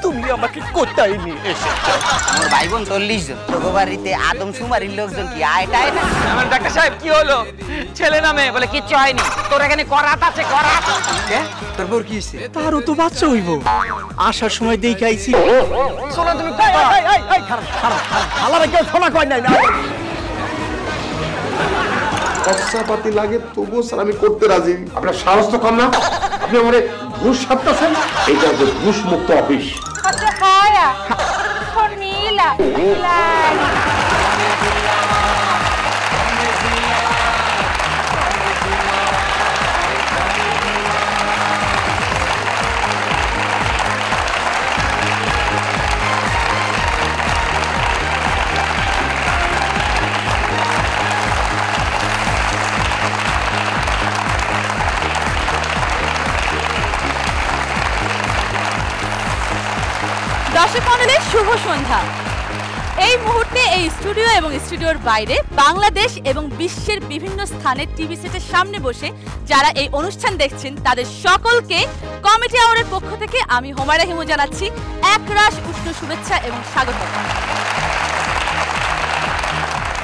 তুমি আমাকে কোথায় নিয়ে এসেছো? আমার ভাই বোন 40 জন, তোর বাড়িতে আদমশুমারির লোকজন কি আয়টায় না? আমার ডাক্তার সাহেব কি হলো? ছেলে না মেয়ে? বলে কিচ্ছু হয়নি। তোর এখানে করাত আছে, করাত। তোর বউর কি হইছে? তারও তো বাচ্চা হইব। আসার সময় দেখাইছি। শোনো তুমি খালারে কেউ ক্ষমা কয় নাই। খরচাপাতি লাগে তবুও স্যার আমি করতে রাজি। আপনার সাহস তো কম না? আপনি আমারে ঘুষ সাপটাছেন? এটা যে ঘুষ মুক্ত অফিস। দর্শক মণ্ডলী, শুভ সন্ধ্যা। এই মুহূর্তে এই স্টুডিও এবং স্টুডিওর বাইরে বাংলাদেশ এবং বিশ্বের বিভিন্ন স্থানে টিভি সেটের সামনে বসে যারা এই অনুষ্ঠান দেখছেন তাদের সকলকে কমিটি আওয়ারের পক্ষ থেকে আমি হোমায়রা হিমু জানাচ্ছি একরাশ উষ্ণ শুভেচ্ছা এবং স্বাগত।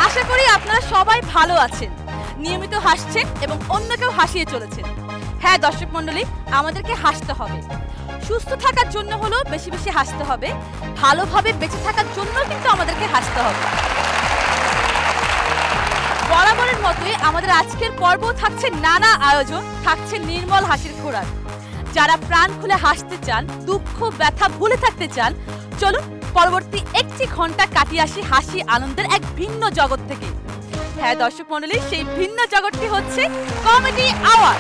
আশা করি আপনারা সবাই ভালো আছেন, নিয়মিত হাসছেন এবং অন্যকেও হাসিয়ে চলেছেন। হ্যাঁ দর্শক মণ্ডলী, আমাদেরকে হাসতে হবে। সুস্থ থাকার জন্য হলো বেশি বেশি হাসতে হবে, ভালোভাবে বেঁচে থাকার জন্য কিন্তু আমাদেরকে হাসতে হবে। বরাবরের মতোই আমাদের আজকের পর্ব থাকছে নানা আয়োজন, থাকছে নির্মল হাসির খোরাক। যারা প্রাণ খুলে হাসতে চান, দুঃখ ব্যথা ভুলে থাকতে চান, চলুন পরবর্তী একটি ঘন্টা কাটিয়ে আসি হাসি আনন্দের এক ভিন্ন জগৎ থেকে। হ্যাঁ দর্শক মণ্ডলী, সেই ভিন্ন জগৎটি হচ্ছে কমেডি আওয়ার।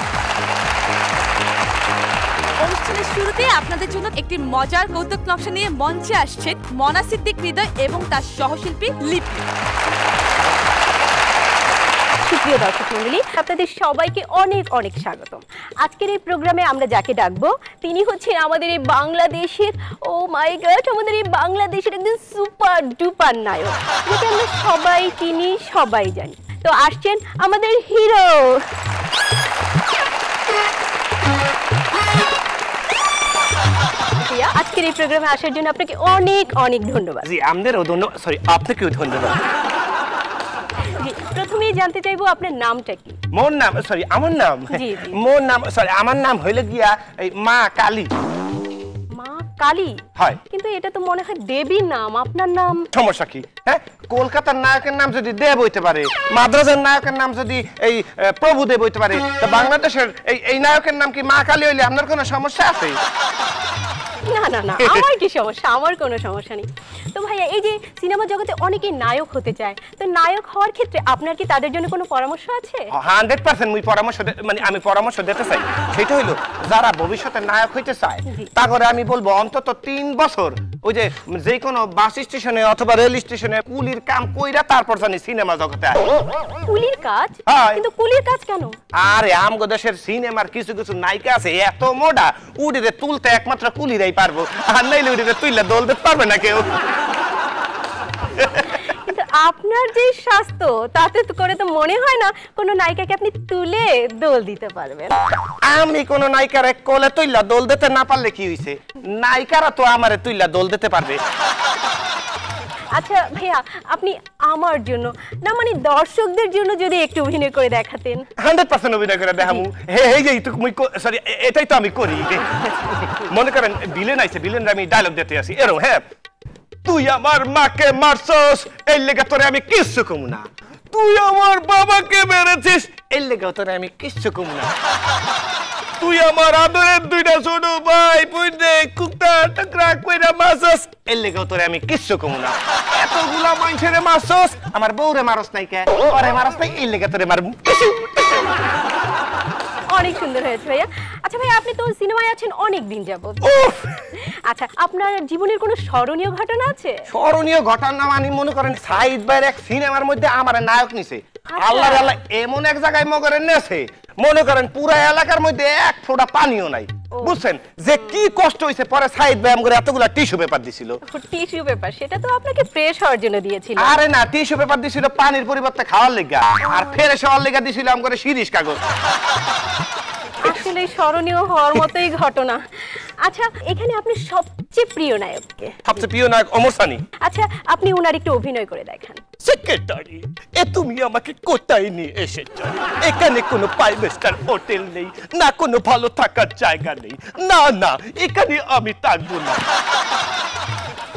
অনুষ্ঠানের শুরুতে আপনাদের জন্য একটি মজার কৌতুক নকশা নিয়ে মঞ্চে আসছেন মনা সিদ্দিক হৃদয় এবং তার সহশিল্পী লিপি। সুপ্রিয় দর্শক মণ্ডলী, আপনাদের সবাইকে অনেক অনেক স্বাগতম। আজকের এই প্রোগ্রামে আমরা যাকে ডাকবো তিনি হচ্ছেন আমাদের এই বাংলাদেশের, ও মাই গড, আমাদের এই বাংলাদেশের একজন সুপার ডুপার নায়ক, যাকে আমরা সবাই চিনি, সবাই জানি। তো আসছেন আমাদের হিরো। আজকের এই প্রোগ্রামে আসার জন্য আপনাকে অনেক অনেক ধন্যবাদ। জি, আমাদেরও ধন্যবাদ। সরি, আপনাকেও ধন্যবাদ। জি, প্রথমেই জানতে চাইবো আপনার নামটা কি? মোর নাম, সরি আমার নাম, মোর নাম, সরি আমার নাম হইল গিয়া এই মা কালী। মা কালী? হয়। কিন্তু এটা তো মনে হয় দেবীর নাম, আপনার নাম? সমস্যা কি? হ্যাঁ, কলকাতার নায়কের নাম যদি দেব হইতে পারে, মাদ্রাজের নায়কের নাম যদি এই প্রভুদেব হইতে পারে, তো বাংলাদেশের এই নায়কের নাম কি মা কালী হইলে আপনার কোনো সমস্যা আছে? না না না, আমার কি সমস্যা? আমার কোনো সমস্যা নেই। তো ভাইয়া, এই যে সিনেমা জগতে অনেকেই নায়ক হতে চায়, তো নায়ক হওয়ার ক্ষেত্রে আপনার কি তাদের জন্য কোনো পরামর্শ আছে? 100% মুই পরামর্শ, মানে আমি পরামর্শ দিতে চাই। সেটা হইলো যারা ভবিষ্যতে নায়ক হইতে চায় তারপরে আমি বলবো অন্তত 3 বছর ওই যে কোনো বাস স্টেশনে অথবা রেল স্টেশনে কুলির কাম কইরা তারপর জানি সিনেমা জগতে আসে। কুলির কাজ? কিন্তু কুলির কাজ কেন? আরে আমগো দেশের সিনেমার কিছু কিছু নায়িকা আছে এত মোটা, উড়িতে তুলতে একমাত্র কুলিরাই পারবো, আর নাইলে উড়িতে তুললে দোল দিতে পারবে না কেউ। কিন্তু আপনার যে স্বাস্থ্য, তাতে করে তো মনে হয় না কোনো নায়িকাকে আপনি তুলে দোল দিতে পারবেন। আমি কোন নায়িকার কোলে তুইলা দোল দিতে না পারলে কি হইছে? নায়িকারা তো আমারে তুইলা দোল দিতে পারবে। আচ্ছা ভাইয়া, আপনি আমার জন্য না, মানে দর্শকদের জন্য যদি একটু অভিনয় করে দেখাতেন। 100% অভিনয় করে দেখামু। এই যে সরি, এটাই তো আমি করি। মনে করেন ভিলেন আইছে, ভিলেনরা আমি ডায়লগ দিতে আসি এরকম, হ্যাঁ, তুই আমার মাকে মারছস এই লেগে তোরে আমি কিচ্ছু কমু না, তুই আমার বাবাকে মেরেছিস এই লেগে তোরে আমি কিচ্ছু কমু না, তুই আমার আদরের 2টা ছোট ভাই বুঝে কুত্তা টুকরা কইরা মারছস এই লেগে তোরে আমি কিচ্ছু কমু না, এতগুলা মানুষের মারছস আমার বউরে মারছ নাই কে, ওরে মারছ নাই এই লেগে তোরে মারবো। অনেক সুন্দর হয়েছে ভাইয়া। আচ্ছা ভাইয়া, আপনি তো সিনেমায় আছেন অনেক দিন যাবত। আচ্ছা, আপনার জীবনের কোনো স্মরণীয় ঘটনা আছে? স্মরণীয় ঘটনা মানে মনে করেন সাইদ ভাইয়ের এক সিনেমার মধ্যে আমার নায়ক নিছে, আল্লাহ আল্লাহ এমন এক জায়গায় মগরে নেছে, মনে করেন পুরা এলাকার মধ্যে এক ফোঁটা পানিও নাই, বুঝছেন যে কি কষ্ট হইছে। পরে সাইদ ভাই আমগরে এতগুলা টিস্যু পেপার দিছিল। Tissue paper? সেটা তো আপনাকে ফ্রেশ হওয়ার জন্য দিয়েছিল। আরে না, টিস্যু পেপার দিছিল পানির পরিবর্তে খাওয়ার লাগা, আর ফ্রেশ হওয়ার লাগা দিছিল আমগরে শিরিষ কাগজ। আসলে আসলে স্মরণীয় হওয়ার মতোই ঘটনা। আচ্ছা, এখানে আপনি সবচেয়ে প্রিয় নায়ককে? সবচেয়ে প্রিয় নায়ক অমর সানি। আচ্ছা, আপনি উনার একটু অভিনয় করে দেখান। সেক্রেটারি, তুমি আমাকে কোথায় নিয়ে এসেছো? এখানে কোনো 5 স্টার হোটেল নেই, না কোনো ভালো থাকার জায়গা নেই। না না, এখানে আমি থাকবো না।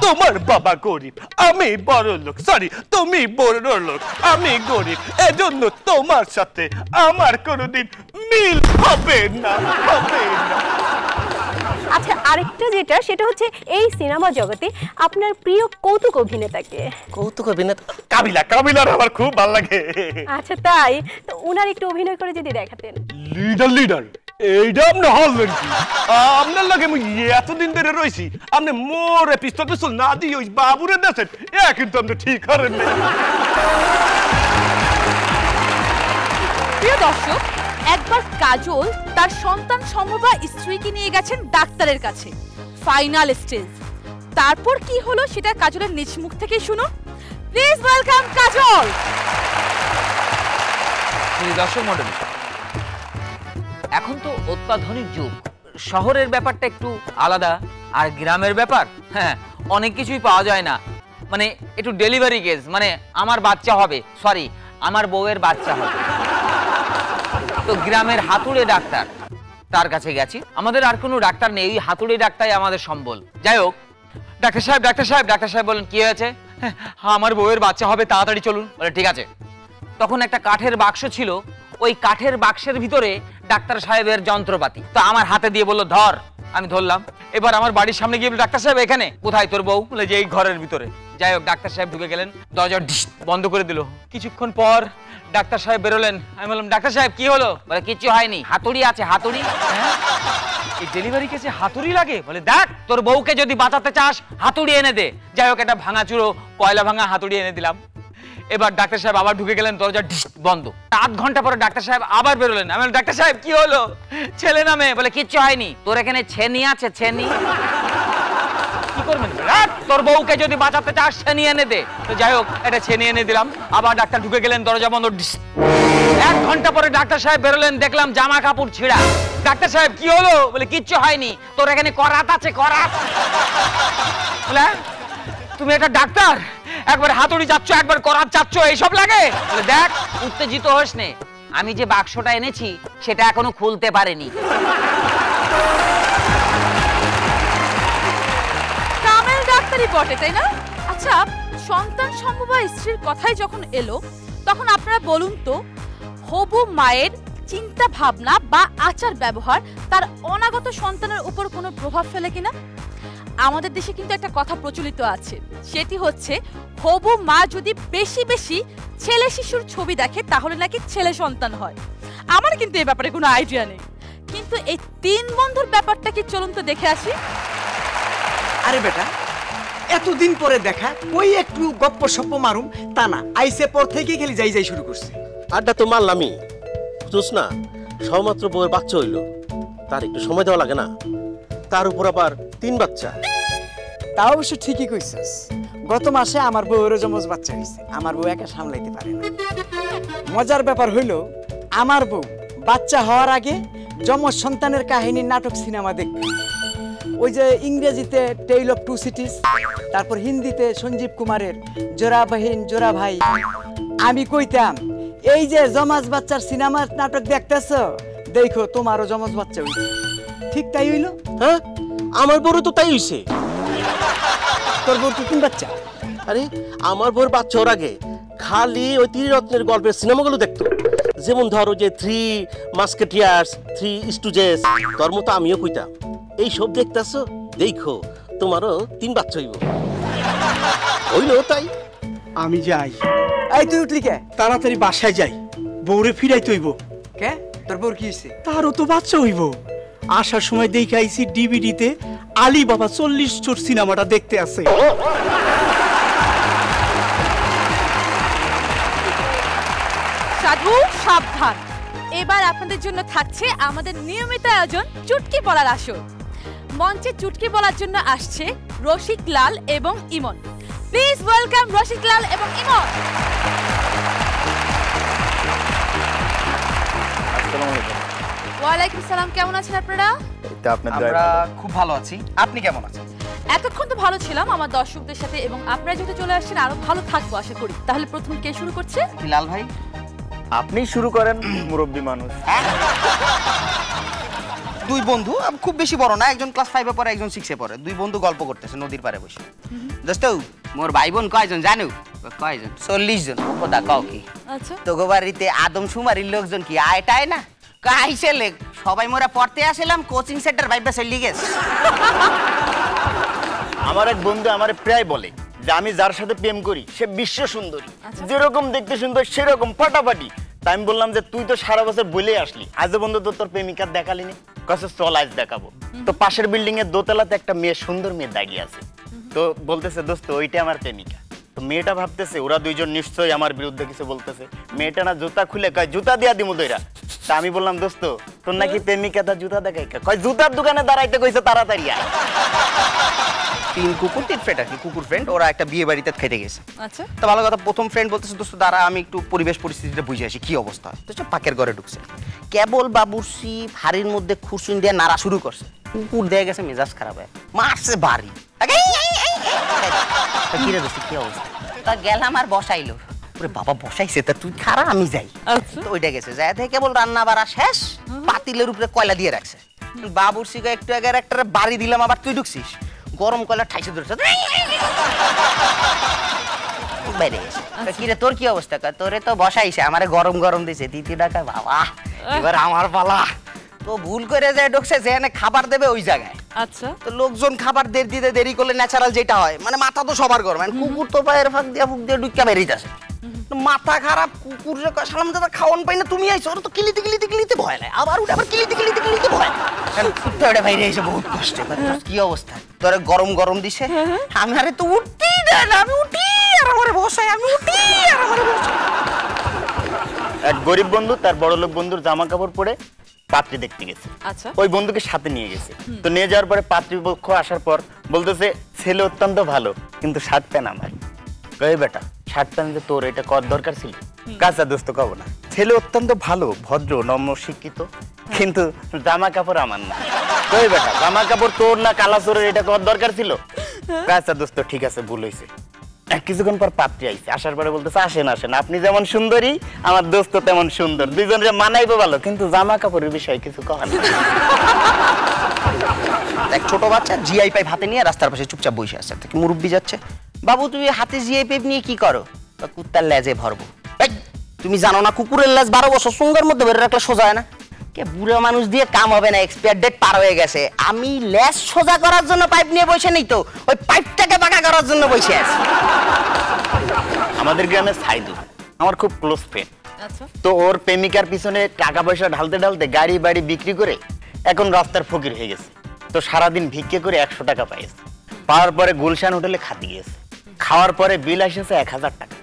তোমার বাবা গরিব, আমি বড় লোক। সরি, তুমি বড় লোক, আমি গরিব। এজন্য তোমার সাথে আমার কোনোদিন মিল হবে না, হবে না। আচ্ছা, আরেকটা যেটা সেটা হচ্ছে এই সিনেমা জগতে আপনার প্রিয় কৌতুক অভিনেতাকে? কৌতুক অভিনেতা কাবিলা। কাবিলার আমার খুব ভালো লাগে। আচ্ছা, তাই তো উনার একটু অভিনয় করে যদি দেখাতেন। লিডার এইটা আপনি হলবেন কি? আপনার লাগে আমি এতদিন ধরে রয়েছি, আপনি মোরে পিস্তল না দিয়ে ওই বাবুরে দেশেন, কিন্তু আপনি ঠিক করেন না। প্রিয় দর্শক, একবার কাজল তার সন্তান সম্ভবা স্ত্রীকে নিয়ে গেছেন ডাক্তারের কাছে, ফাইনাল স্টেজ। তারপর কি হলো সেটা কাজলের নিজ মুখ থেকে শুনুন। প্লিজ ওয়েলকাম কাজল। দর্শক মণ্ডলী, এখন তো অত্যাধুনিক যুগ, শহরের ব্যাপারটা একটু আলাদা, আর গ্রামের ব্যাপার হ্যাঁ অনেক কিছুই পাওয়া যায় না। মানে একটু ডেলিভারি কেস, মানে আমার বাচ্চা হবে, সরি আমার বউয়ের বাচ্চা হবে, তো গ্রামের হাতুড়ে ডাক্তার তার কাছে গেছি। আমাদের আর কোনো ডাক্তার নেই, ওই হাতুড়ে ডাক্তারই আমাদের সম্বল। যাই হোক, ডাক্তার সাহেব ডাক্তার সাহেব ডাক্তার সাহেব বলেন, কি হয়েছে? আমার বউয়ের বাচ্চা হবে, তাড়াতাড়ি চলুন। বলে ঠিক আছে। তখন একটা কাঠের বাক্স ছিল, ওই কাঠের বাক্সের ভিতরে ডাক্তার সাহেবের যন্ত্রপাতি, তো আমার হাতে দিয়ে বললো ধর। আমি ধরলাম। এবার আমার বাড়ির সামনে গিয়ে ডাক্তার সাহেব এখানে কোথায় তোর বউ? বলে যে এই ঘরের ভিতরে। যাই হোক, ডাক্তার সাহেব ঢুকে গেলেন, দরজা বন্ধ করে দিল। কিছুক্ষণ পর ডাক্তার সাহেব বেরোলেন। আমি বললাম ডাক্তার সাহেব কি হলো? বলে কিচ্ছু হয়নি, হাতুড়ি আছে, হাতুড়ি। এই ডেলিভারি কেসে হাতুড়ি লাগে? বলে দেখ, তোর বউকে যদি বাঁচাতে চাস হাতুড়ি এনে দে। যাই হোক, একটা ভাঙা চুরো কয়লা ভাঙা হাতুড়ি এনে দিলাম। এবার ডাক্তার সাহেব আবার ঢুকে গেলেন, দরজা বন্ধ। 8 ঘন্টা পরে ডাক্তার সাহেব আবার বেরোলেন। আমি বললাম ডাক্তার সাহেব কি হলো? ছেলে না মেয়ে? বলে কিচ্ছু হয়নি। তোর এখানে ছেনি আছে? ছেনি কি করবেন? তোর বউকে যদি বাঁচাতে চাস ছেনি এনে দে। তো যাই হোক, এটা ছেনি এনে দিলাম। আবার ডাক্তার ঢুকে গেলেন, দরজা বন্ধ। 1 ঘন্টা পরে ডাক্তার সাহেব বেরোলেন, দেখলাম জামা কাপড় ছিঁড়া। ডাক্তার সাহেব কি হলো? বলে কিচ্ছু হয়নি। তোর এখানে করাত আছে? করাত। বলে তুমি একটা ডাক্তার, একবার হাতুড়ি চাচ্ছ, একবার করাত চাচ্ছ, এইসব লাগে? বলে দেখ, উত্তেজিত হোস নে, আমি যে বাক্সটা এনেছি সেটা এখনো খুলতে পারেনি। কামেল ডাক্তারই বটে, তাই না? আচ্ছা, সন্তান সম্ভবা স্ত্রীর কথাই যখন এলো, তখন আপনারা বলুন তো, হবু মায়ের চিন্তা ভাবনা বা আচার ব্যবহার তার অনাগত সন্তানের উপর কোনো প্রভাব ফেলে কিনা? আমাদের দেশে কিন্তু একটা কথা প্রচলিত আছে, সেটি হচ্ছে হবু মা যদি বেশি বেশি ছেলে শিশুর ছবি দেখে তাহলে নাকি ছেলে সন্তান হয়। আমার কিন্তু এই ব্যাপারে কোনো আইডিয়া নেই, কিন্তু এই 3 বন্ধুর ব্যাপারটা কি চলুন তো দেখে আসি। আরে বেটা, এতদিন পরে দেখা, ওই একটু গপ্প সপ্প মারুম তা না, আইসে পর থেকে খালি যাই যাই শুরু করছে। আড্ডা তো মারলামই, বুঝছ না? সবেমাত্র বউয়ের বাচ্চা হইলো, তার একটু সময় দেওয়া লাগে না? তার উপর আবার 3 বাচ্চা। তা অবশ্য ঠিকই কইছিস, গত মাসে আমার বউয়েরও যমজ বাচ্চা হয়েছে। আমার বউ একা সামলাইতে পারে না। মজার ব্যাপার হইল, আমার বউ বাচ্চা হওয়ার আগে যমজ সন্তানের কাহিনীর নাটক সিনেমা দেখবে। ওই যে ইংরেজিতে টেইল অফ 2 সিটিজ, তারপর হিন্দিতে সঞ্জীব কুমারের জোড়া বাহিন জোড়া ভাই। আমি কইতাম, এই যে যমজ বাচ্চার সিনেমার নাটক দেখতেছ, দেখো তোমারও যমজ বাচ্চা হইল। ঠিক তাই হইল। হ্যাঁ, আমার বড় তো তাই হইছে। তোর বউর তো 3 বাচ্চা। আরে আমার বউয়ের বাচ্চা ওর আগে খালি ওই ত্রিরত্নের গল্পের সিনেমাগুলো দেখতো, যেমন ধরো যে 3 মাস্কেটিয়ার্স, 3 স্টুজেস। তোর মতো আমিও কইতাম, এই সব দেখতেছ, দেখো তোমারও 3 বাচ্চা হইব। হইল তাই। আমি যাই। এই তুই উঠলি কে? তাড়াতাড়ি বাসায় যাই, বউরে ফিরাইতে হইব। কে? তোর বউর কি হইছে? তারও তো বাচ্চা হইব। আসার সময় দেখে আইছি ডিভিডিতে আলী বাবা 40 চোর সিনেমাটা দেখতে আছে। সাধু সাবধান, এবার আপনাদের জন্য থাকছে আমাদের নিয়মিত আয়োজন চুটকি বলার আসর। মঞ্চে চুটকি বলার জন্য আসছে রসিক লাল এবং ইমন। প্লিজ ওয়েলকাম রসিক লাল এবং ইমন। ওয়ালাইকুম সালাম, কেমন আছেন আপনারা? আমরা খুব ভালো আছি, আপনি কেমন আছেন? এতক্ষণ তো ভালো ছিলাম আমার দর্শকদের সাথে, এবং আপনারা যেহেতু চলে আসছেন আরো ভালো থাকবো আশা করি। তাহলে প্রথম কে শুরু করছে? লাল ভাই আপনি শুরু করেন, মুরব্বী মানুষ। দুই বন্ধু, খুব বেশি বড় না, একজন ক্লাস 5 এ পড়ে, একজন 6 এ পড়ে। দুই বন্ধু গল্প করতেছে নদীর পাড়ে বসে। দোস্ত, মোর ভাই বোন কয়জন জানো? কয়জন? 40 জন। কথা কও কি? আচ্ছা, তোগো বাড়িতে আদমশুমারির লোকজন কি আয়টায় না? কাইছে লেগ সবাই মোরা পড়তে আসলাম, কোচিং সেন্টার ভাইবা চলি গেছে। আমার এক বন্ধু আমারে প্রায় বলে যে আমি যার সাথে প্রেম করি সে বিশ্ব সুন্দরী, যেরকম দেখতে সুন্দর সেরকম ফাটাফাটি। তাই আমি বললাম যে তুই তো সারা বছর বলে আসলি, আজ বন্ধু তো তোর প্রেমিকার দেখালি নি। কাছে চল আজ দেখাবো। তো পাশের বিল্ডিং এর দোতলাতে একটা মেয়ে, সুন্দর মেয়ে দাঁড়িয়ে আছে। তো বলতেছে দোস্ত ওইটা আমার প্রেমিকা। তো মেয়েটা ভাবতেছে ওরা দুইজন নিশ্চয়ই আমার বিরুদ্ধে কিছু বলতেছে। মেয়েটা না জুতা খুলে কয় জুতা দিয়া দিমু দইরা। তা আমি বললাম দোস্ত তোর নাকি প্রেমিকা তা জুতা দেখাই, কয় জুতার দোকানে দাঁড়াইতে কইছে তাড়াতাড়ি আয়। তিন কুকুর, তিন ফ্রেন্ড আর কি, কুকুর ফ্রেন্ড। ওরা একটা বিয়ে বাড়িতে খেতে গেছে। আচ্ছা, তো ভালো কথা, প্রথম ফ্রেন্ড বলতেছে দোস্ত দাঁড়া আমি একটু পরিবেশ পরিস্থিতিটা বুঝে আসি কি অবস্থা। তো সে পাকের ঘরে ঢুকছে, কেবল বাবুর্চি হাড়ির মধ্যে খুরসুন দিয়ে নাড়া শুরু করছে। কুকুর দিয়ে গেছে মেজাজ খারাপ হয়, মারছে বাড়ি। কি রে দোস্ত কি অবস্থা? তা গেলাম আর বসাইলো। ওরে বাবা বসাইছে, তা তুই খারা আমি যাই। তো ওইটা গেছে, যাই থেকে কেবল রান্না বাড়া শেষ, পাতিলের উপরে কয়লা দিয়ে রাখছে। বাবুর্চিকে একটু আগে একটা বাড়ি দিলাম, আবার তুই ঢুকছিস, গরম কয়লা ঠাইছে ধরেছে। বাইরে গেছে। কিরে তোর কি অবস্থা? তোরে তো বসাইছে, আমারে গরম গরম দিছে। দিতি টাকা বাবা, এবার আমার পালা। তো ভুল করে যায় ঢুকছে, যেখানে খাবার দেবে ওই জায়গায়। আচ্ছা, তো লোকজন খাবার দিতে দেরি করলে ন্যাচারাল যেটা হয়, মানে মাথা তো সবার গরম, কুকুর তো পায়ের ফাঁক দিয়ে ফুক দিয়ে ঢুকা বেরিয়ে আসে। মাথা খারাপ, কুকুর সালাম দাদা খাওয়ান পাই না, তুমি আইছো। ওরা তো কিলিতে কিলিতে কিলিতে ভয় নাই, আবার উঠে আবার কিলিতে কিলিতে কিলিতে ভয়। কুত্তা বাইরে এসে বহুত কষ্ট। কি অবস্থা? তোরে গরম গরম দিছে, আমি আরে তো উঠতেই দেয় না, আমি উঠি আর আমারে বসাই, আমি উঠি আর আমারে বসাই। এক গরিব বন্ধু তার বড় লোক বন্ধুর জামা কাপড় পরে পাত্রী দেখতে গেছে। আচ্ছা, ওই বন্ধুকে সাথে নিয়ে গেছে। তো নিয়ে যাওয়ার পরে পাত্রীপক্ষ আসার পর বলতেছে ছেলে অত্যন্ত ভালো, কিন্তু শার্ট প্যান্ট আমার। কই বেটা শার্ট প্যান্ট যে তোর এটা কর দরকার ছিল? কাঁচা দোস্ত কব না, ছেলে অত্যন্ত ভালো, ভদ্র, নম্র, শিক্ষিত, কিন্তু জামা কাপড় আমার না। কই বেটা জামা কাপড় তোর না কালাচোরের, এটা কর দরকার ছিল? কাঁচা দোস্ত ঠিক আছে, ভুল হয়েছে। কিছুক্ষণ পর পাত্রী আইছে, আসার পরে বলতেছে আসেন আসেন, আপনি যেমন সুন্দরী আমার দোস্ত তেমন সুন্দর, দুইজনের মানাইবো ভালো, কিন্তু জামা কাপড়ের বিষয়ে কিছু কহার না। এক ছোট বাচ্চা জিআই পাইপ হাতে নিয়ে রাস্তার পাশে চুপচাপ বসে আছে। মুরব্বি যাচ্ছে, বাবু তুমি হাতে জিআই পাইপ নিয়ে কি করো? কুত্তার লেজে ভরবো। তুমি জানো না কুকুরের লেজ 12 বছর সুঙ্গার মধ্যে বের রাখলে সোজা হয় না? কে বুড়া মানুষ দিয়ে কাম হবে না, এক্সপায়ার ডেট পার হয়ে গেছে। আমি লেজ সোজা করার জন্য পাইপ নিয়ে বসে নেই, তো ওই পাইপটাকে বাঁকা করার জন্য বসে আছি। আমাদের গ্রামে সাইদু আমার খুব ক্লোজ ফ্রেন্ড। আচ্ছা, তো ওর প্রেমিকার পিছনে টাকা পয়সা ঢালতে ঢালতে গাড়ি বাড়ি বিক্রি করে এখন রাস্তার ফকির হয়ে গেছে। তো সারাদিন ভিক্ষে করে 100 টাকা পাইছে। পাওয়ার পরে গুলশান হোটেলে খাতে গিয়েছে। খাওয়ার পরে বিল এসেছে 1000 টাকা।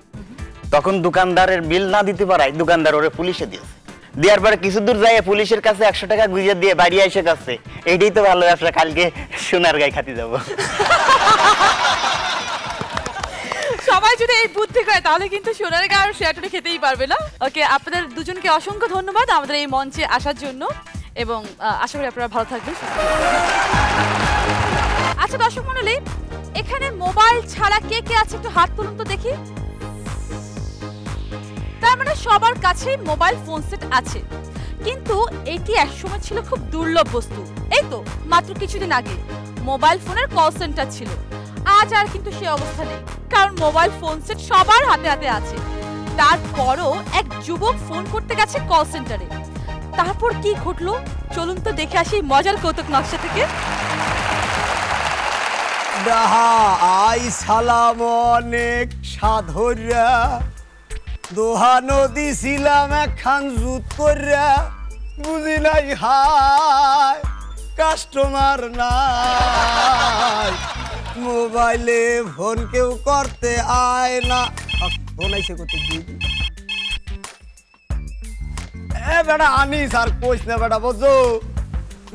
তখন দোকানদারের বিল না দিতে পারায় দোকানদার ওরে পুলিশে দিয়েছে। দেওয়ার পরে কিছু দূর যায় পুলিশের কাছে 100 টাকা গুঁজে দিয়ে বাড়ি এসে কাছে, এইটাই তো ভালো ব্যবসা, কালকে সোনার গায়ে খাতে যাবো। সবাই যদি এই বুদ্ধি করে তাহলে কিন্তু সোনারগাঁ আর শেয়ারটা খেতেই পারবে না। ওকে, আপনাদের দুজনকে অসংখ্য ধন্যবাদ আমাদের এই মঞ্চে আসার জন্য, এবং আশা করি আপনারা ভালো থাকবেন। আচ্ছা দর্শক মণ্ডলী, এখানে মোবাইল ছাড়া কে কে আছে একটু হাত তুলুন তো দেখি। তার মানে সবার কাছেই মোবাইল ফোন সেট আছে, কিন্তু এটি একসময় ছিল খুব দুর্লভ বস্তু। এই তো মাত্র কিছুদিন আগে মোবাইল ফোনের কল সেন্টার ছিল, আজ আর কিন্তু সে অবস্থা নেই, কারণ মোবাইল ফোন সেট সবার হাতে হাতে আছে। তারপরও এক যুবক ফোন করতে গেছে কল সেন্টারে, তারপর কি ঘটলো চলুন তো দেখে আসি মজার কৌতুক নকশা থেকে। আই সালাম অনেক সাধরা, দোহা নদী ছিলাম একখান জুত করিয়া, বুঝি নাই হায় কাস্টমার নাই, মোবাইলে ফোন কেউ করতে আয় না। ফোন আইসে করতে বেটা আনিস আর কইস না বেটা, বুঝছো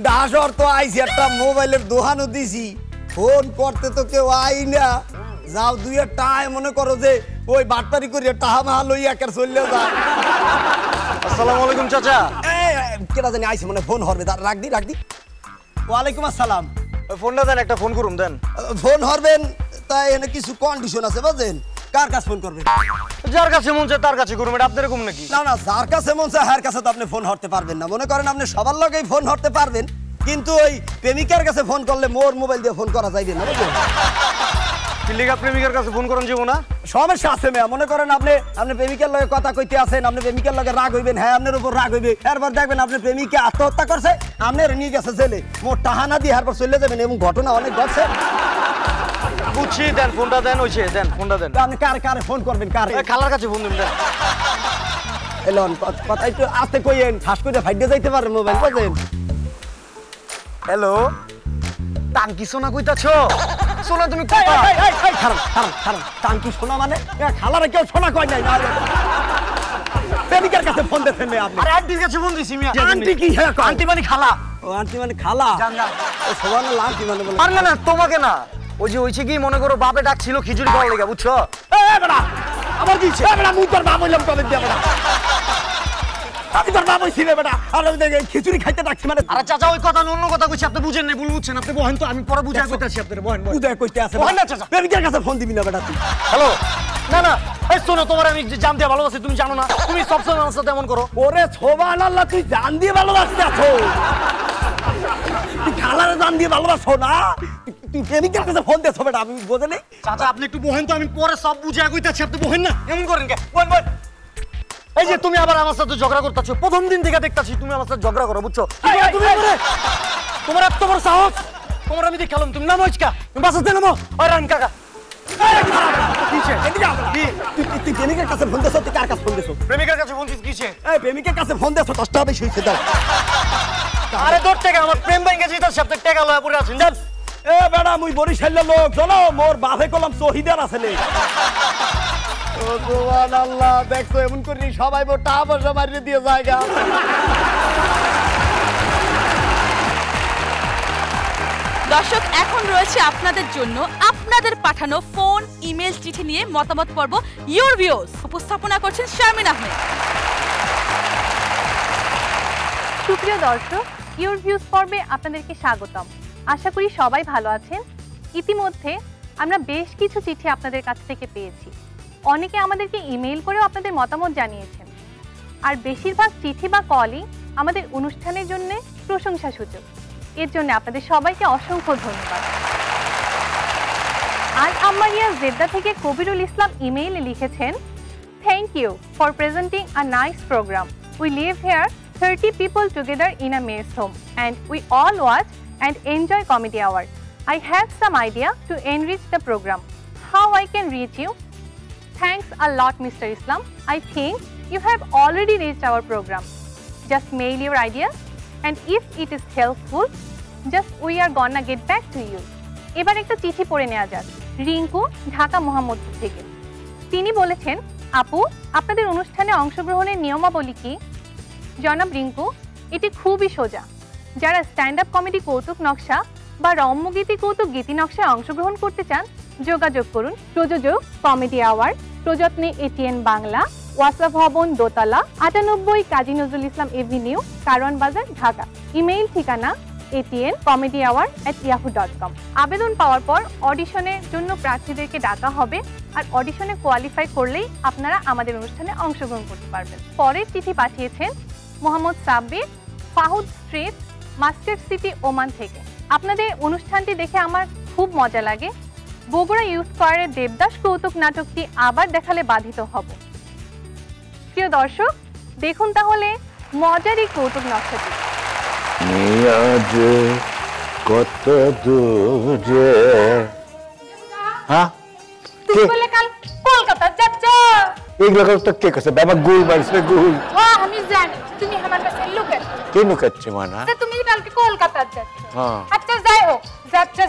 ডাসর তো আইসি একটা মোবাইলের দোহানো দিছি, ফোন করতে তো কেউ আই না। যাও দুই টাই মনে করো যে ওই বাটপারি করিয়া টাহা মাহা লইয়া চললে যায়। আসসালামু আলাইকুম চাচা। কেটা জানি আইছে মানে ফোন হরবে, রাখ দি। ওয়ালাইকুম আসসালাম। ফোনটা দেন, একটা ফোন করুন দেন। ফোন হরবেন তাই এনে কিছু কন্ডিশন আছে বুঝলেন। কার কাছে ফোন করবেন? যার কাছে মন চায় তার কাছে করুন, এটা আপনার এরকম নাকি? না যার কাছে মন চায় হার কাছে তো আপনি ফোন হরতে পারবেন না। মনে করেন আপনি সবার লগেই ফোন হরতে পারবেন, কিন্তু ওই প্রেমিকার কাছে ফোন করলে মোর মোবাইল দিয়ে ফোন করা যাইবে না বুঝলেন। প্রেমিকার প্রেমিকার কাছে ফোন করেন যাবো না, সমস্যা আছে মেয়া। মনে করেন আপনি প্রেমিকার লগে কথা কইতে আছেন, আপনি প্রেমিকার লগে রাগ হইবেন, হ্যাঁ আপনার উপর রাগ হইবে, এরপর দেখবেন আপনি প্রেমিকা আত্মহত্যা করছে, আপনার নিয়ে গেছে জেলে, মোট টাহানা দিয়ে এরপর চলে যাবেন, এবং ঘটনা অনেক ঘটছে। বুঝছি, দেন ফোনটা দেন, ওইছে দেন ফোনটা দেন। আপনি কারে ফোন করবেন? কারে? খালার কাছে ফোন দিন। এলন কথা একটু আস্তে কইেন, ঠাস করে ফাইডে যাইতে পারে মোবাইল বুঝলেন। হ্যালো, টাঙ্কি সোনা কইতাছো? সোনা তুমি খারাপ টাঙ্কি সোনা মানে খালারে কেউ সোনা কয় নাই। প্রেমিকার কাছে ফোন দিয়েছেন আপনি? আরে আন্টির কাছে ফোন দিছি মিয়া। আন্টি কি? আন্টি মানে খালা। ও আন্টি মানে খালা। জান জান। ও সুবহানাল্লাহ, আন্টি মানে বলে। আর না তোমাকে না, ওই যে হইছে কি মনে করো বাপে ডাকছিল খিচুড়ি খাওয়ার লাগা, বুঝছো? এ বেটা আমার দিছে। এ বেটা মুই তোর বাপ হইলাম কবে দিয়া বেটা? আমি তোর বাপ হইছি রে বেটা, আর আমি দেখে খিচুড়ি খাইতে ডাকছি মানে। আরে চাচা ওই কথা অন্য কথা কইছি, আপনি বুঝেন না, ভুল বুঝছেন। আপনি বহেন তো, আমি পরে বুঝাই কইতাছি আপনারে। বহেন বুঝাই কইতে আছে। বহেন না চাচা, প্রেমিকার কাছে ফোন দিবি না বেটা তুই। হ্যালো, না এই শোনো, তোমার আমি জান দিয়ে ভালোবাসি, তুমি জানো না? তুমি সবসময় আমার সাথে এমন করো। ওরে সুবহানাল্লাহ, তুই জান দিয়ে ভালোবাসতে আছো? তুই খালারে জান দিয়ে ভালোবাসো না? তুই প্রেমিকার কাছে ফোন দিয়েছো বেটা, আমি বোঝে নেই। চাচা আপনি একটু বহেন তো, আমি পরে সব বুঝাই কইতাছি, আপনি বহেন না, এমন করেন কে? বহেন। এই যে তুমি আবার আমার সাথে ঝগড়া করতেছো, প্রথম দিন থেকে দেখতাছি তুমি আমার সাথে ঝগড়া করো, বুঝছো? তোমার এত বড় সাহস, তোমার আমি দেখালাম। তুমি নামো ইচকা, তুমি বাসাতে নামো। ওই রান কাকা, তুই প্রেমিকার কাছে ফোন দিয়েছো? তুই কার কাছে ফোন দিয়েছো? প্রেমিকার কাছে ফোন দিস কিসে? এই প্রেমিকার কাছে ফোন দিয়েছো, 10 টাকা বেশি হইছে। দাও। আরে 10 টাকা আমার প্রেম ব্যাংকে যেটা সপ্তাহ টাকা লয়া পড়ে আছেন জান। এ বেটা মুই বরিশালের লোক, চলো মোর বাপে কলম শহীদার আছে নে। ও সুবহানাল্লাহ, দেখছো এমন করি সবাই মোর টাকা পয়সা মারিয়ে দিয়ে জায়গা। দর্শক, এখন রয়েছে আপনাদের জন্য আপনাদের পাঠানো ফোন, ইমেল, চিঠি নিয়ে মতামত পর্ব ইউর ভিউজ। উপস্থাপনা করছেন শারমিন আহমেদ। সুপ্রিয় দর্শক, ইউর ভিউজ পর্বে আপনাদেরকে স্বাগতম। আশা করি সবাই ভালো আছেন। ইতিমধ্যে আমরা বেশ কিছু চিঠি আপনাদের কাছ থেকে পেয়েছি। অনেকে আমাদেরকে ইমেইল করেও আপনাদের মতামত জানিয়েছেন, আর বেশিরভাগ চিঠি বা কলই আমাদের অনুষ্ঠানের জন্য প্রশংসাসূচক। এর জন্য আপনাদের সবাইকে অসংখ্য ধন্যবাদ। আজ আমারিয়া জেদ্দা থেকে কবিরুল ইসলাম ইমেইলে লিখেছেন, thank you for presenting a nice programme. We live here 30 people together in a mess home, and we all watch and enjoy comedy hour. I have some idea to enrich the program. How I can reach you? Thanks a lot, Mr. Islam. I think you have already reached our program. Just mail your ideas, and if it is helpful, just we are gonna get back to you. এবার একটা চিঠি পড়ে নেওয়া যাক। রিঙ্কু, ঢাকা মোহাম্মদপুর থেকে। তিনি বলেছেন, আপু আপনাদের অনুষ্ঠানে অংশগ্রহণের নিয়মাবলী কি? জনাব রিঙ্কু, এটি খুবই সোজা। যারা স্ট্যান্ড আপ কমেডি কৌতুক নকশা বা রম্যগীতি কৌতুক গীতি নকশায় অংশগ্রহণ করতে চান, যোগাযোগ করুন। প্রযোজক কমেডি আওয়ার, প্রযত্নে এটিএন বাংলা, ওয়াসা ভবন, দোতলা, 98 কাজী নজরুল ইসলাম এভিনিউ, কারওয়ান বাজার, ঢাকা। ইমেইল ঠিকানা atn.comedyahour@yahoo.com। আবেদন পাওয়ার পর অডিশনের জন্য প্রার্থীদেরকে ডাকা হবে, আর অডিশনে কোয়ালিফাই করলেই আপনারা আমাদের অনুষ্ঠানে অংশগ্রহণ করতে পারবেন। পরের চিঠি পাঠিয়েছেন Mohammad Sabbir, Fahud street, master city, Oman থেকে। আপনাদের অনুষ্ঠানটি দেখে আমার খুব মজা লাগে। বগুড়া ইউথ স্কয়ারের দেবদাস কৌতুক নাটকটি আবার দেখালে বাধিত হব। প্রিয় দর্শক, দেখুন তাহলে মজার এই কৌতুক নকশাটি। আজ কত দূরে। হ্যাঁ, তুই বলে কাল কলকাতা যাচ্ছ? এগুলো তো কে কাছে বাবা গুল মারছে গুল। হ্যাঁ আমি জানি, তুমি আমার কাছে লুকাচ্ছ। কে লুকাচ্ছে মানা? তুমি কালকে কলকাতা যাচ্ছ। হ্যাঁ আচ্ছা যাই হোক,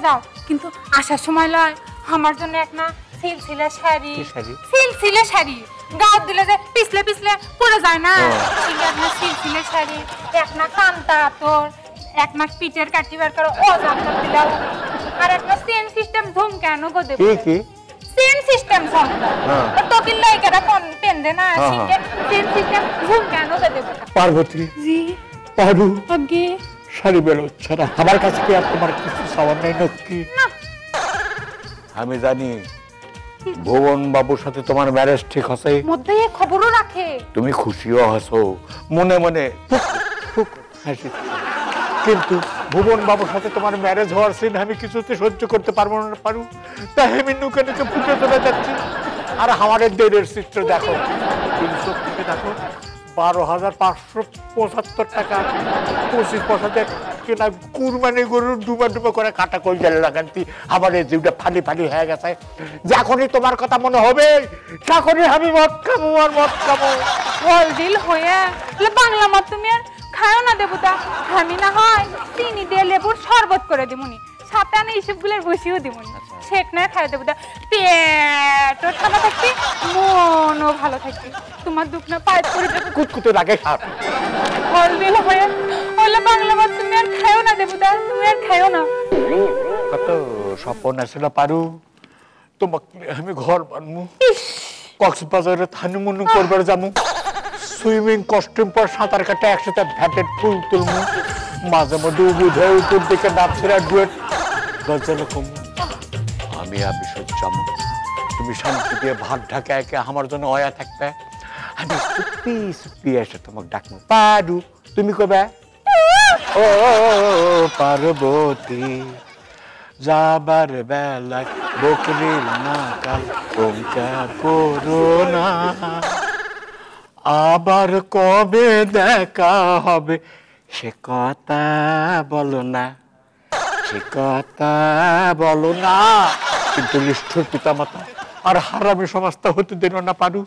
যাও, কিন্তু আসার সময় লয় আমার জন্য একটা সিলসিলা শাড়ি। সিলসিলা শাড়ি গাও দিলে যে পিছলে পিছলে পড়ে যায় না, একটা সিলসিলা শাড়ি, একটা কান্তা তোর, একটা পিঠের কাটি বার করো ও জানতে দিলাও, আর একটা চেন সিস্টেম ঝুমকানো গো দেব। কি सेम सिस्टम संस्था तो किल्लाई करा कौन पेन देना सिंगे सेम सिस्टम झूम কেন দে দেব পার্বতী জি পারু আগে শাড়ি বেরো ছাড়া আমার কাছে কি আর তোমার কিছু সামান নেই নাকি না আমি জানি ভুবন বাবুর সাথে তোমার ম্যারেজ ঠিক আছে মধ্যে এই খবরও রাখে তুমি খুশিও হাসো মনে মনে হাসি কিন্তু ভুবন বাবুর সাথে তোমার ম্যারেজ হওয়ার সিন আমি কিছুতে সহ্য করতে পারবো না পারু তাই আমি নুকে নুকে ফুটে চলে যাচ্ছি আর আমাদের দেড়ের চিত্র দেখো 300 থেকে দেখো 12,575 টাকা 25 পয়সা দিয়ে কেনা কুরবানি গরুর ডুবা ডুবা করে কাটা কই গেলে লাগান্তি আমার এই জিভটা ফালি ফালি হয়ে গেছে যখনই তোমার কথা মনে হবে তখনই আমি মদ খাবো আর মদ খাবো ওল দিল হয়ে বাংলা মত তুমি আর খাও না দেবতা আমি না হয় চিনি দিয়ে লেবুর শরবত করে দিমুনি সাথে আমি এইসবগুলোর বসিও দিমুনি শেক না খাই দেবতা পেটও ঠান্ডা থাকবে মনও ভালো থাকবে তোমার দুঃখ না পাইপ করে দেবো কুতকুতে লাগে সাপ ওল দিল হয়ে ওলা বাংলা মত তুমি আর খাও না দেবতা তুমি আর খাও না কত স্বপ্ন আসলে পারু তোমাকে আমি ঘর বানমু কক্সবাজারে হানিমুন করবার যামু সুইমিং কস্টিউম পর সাঁতার কাটে একসাথে ভ্যাটের ফুল তুলমু মাঝে মধ্যে উবুধের উপর দিকে নাচছিরা ডুয়েট গজল কম আমি আবিষ্কার যাবো তুমি শান্তি দিয়ে ভাত ঢাকা একে আমার জন্য অয়া থাকবে আমি সুপি সুপি এসে তোমাকে ডাকবো পারু তুমি কবে ও পার্বতী যাবার বেলায় বকরির নাকাল ওঙ্কার করো না আবার কবে দেখা হবে সে কথা বলো না সে কথা বলো না কিন্তু নিষ্ঠুর পিতামাতা আর হারামি সমাজটা হতে দেন না পারু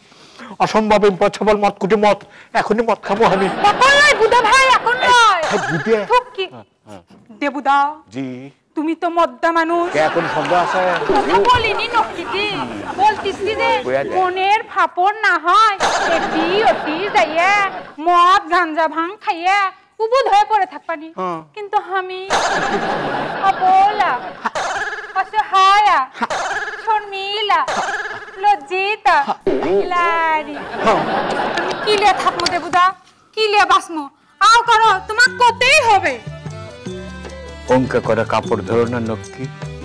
অসম্ভব ইম্পসিবল মত কুটি মত এখনই মত খাবো আমি এখন নয় বুদা ভাই এখন নয় বুদে ঠিক কি দেবুদা জি তুমি তো মদ্দা মানুষ এখন সন্দেহ আছে কথা বলিনি নকিটি বলতিছি যে মনের ফাপড় না হয় এটি ওটি যাইয়া মদ গাঞ্জা ভাং খাইয়া উবুধ হয়ে পড়ে থাকবানি কিন্তু আমি অবলা অসহায়া শর্মিলা লজ্জিতা লারি আমি কিলে থাকবো দেবুদা কিলে বাসমো আও করো তোমার করতেই হবে অঙ্ক করে কাপড় ধরো না নক্কি